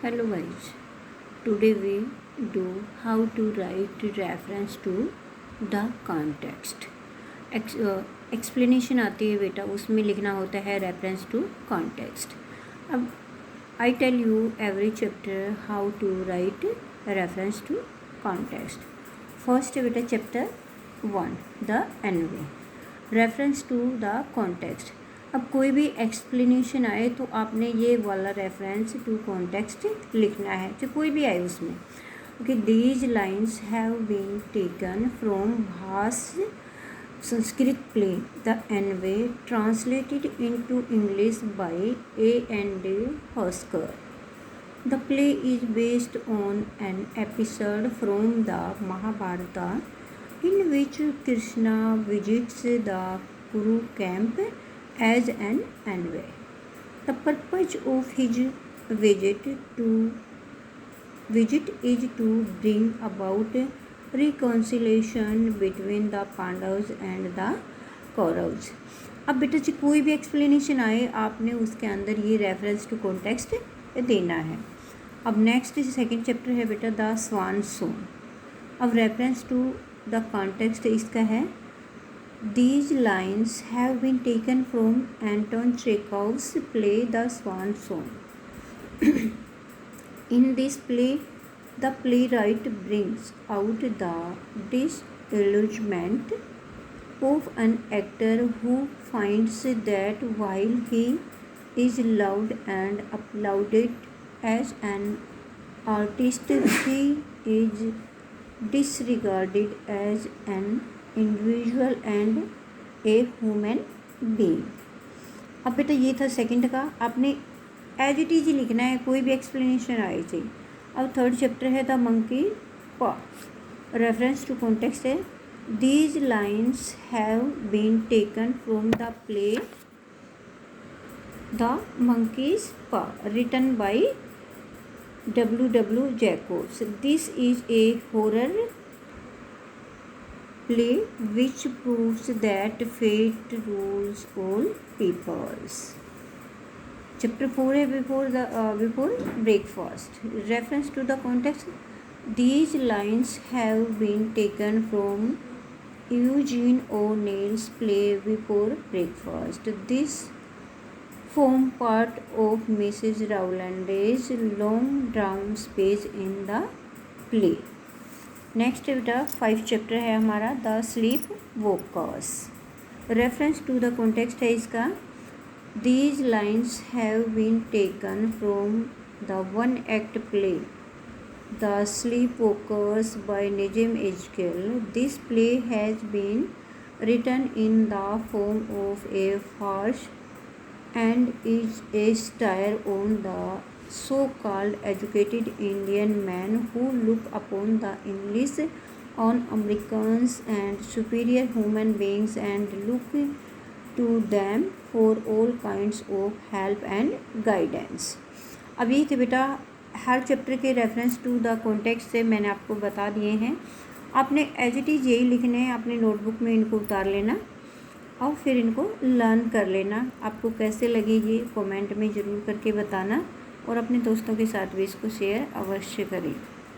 Hello guys, today we do how to write reference to the context. Explanation आती है बेटा, उसमें लिखना होता है रेफरेंस टू कॉन्टेक्स्ट. अब I tell you every chapter how to write reference to context. First है बेटा chapter 1 the anyway, reference to the context. अब कोई भी एक्सप्लेनेशन आए तो आपने ये वाला रेफरेंस टू कॉन्टेक्स्ट लिखना है, जो कोई भी आए उसमें. Okay, these lines have been taken from Bhasa Sanskrit play the envoy translated into English by A.N.D. Hosker. The play is based on an episode from the Mahabharata in which Krishna visits the Kuru camp as an envoy. The purpose of his visit is to bring about reconciliation between the Pandavas and the Kauravas. अब बेटा जी कोई भी explanation आए आपने उसके अंदर ये reference to context देना है. अब नेक्स्ट सेकंड चैप्टर है बेटा द स्वान सॉन्ग. अब रेफरेंस टू द कॉन्टेक्स्ट इसका है These lines have been taken from Anton Chekhov's play The Swan Song. In this play, the playwright brings out the disillusionment of an actor who finds that while he is loved and applauded as an artist, he is disregarded as an individual and a human being. अब बेटा ये था second का, आपने as it is लिखना है, कोई भी एक्सप्लेनेशन आए चाहिए. अब थर्ड चैप्टर है the monkey paw. Reference to context है these lines have been taken from the play the monkey's paw written by W. Jacobs. This is a horror play which proves that fate rules all peoples. Chapter 4 है before breakfast. Reference to the context. These lines have been taken from Eugene O'Neill's play Before Breakfast. This form part of Mrs. Rowland's long drawn speech in the play. Next बेटा 5 chapter है हमारा the sleep walkers. Reference to the context है इसका these lines have been taken from the 1 act play the sleep walkers by Nissim Ezekiel. This play has been written in the form of a farce and is a satire on the so-called educated Indian men who look upon the English on Americans and superior human beings and look to them for all kinds of help and guidance. अब ये थे बेटा हर chapter के reference to the context से मैंने आपको बता दिए हैं. आपने एज इट इज़ यही लिखने हैं, अपने नोटबुक में इनको उतार लेना और फिर इनको लर्न कर लेना. आपको कैसे लगे ये कमेंट में ज़रूर करके बताना और अपने दोस्तों के साथ भी इसको शेयर अवश्य करें.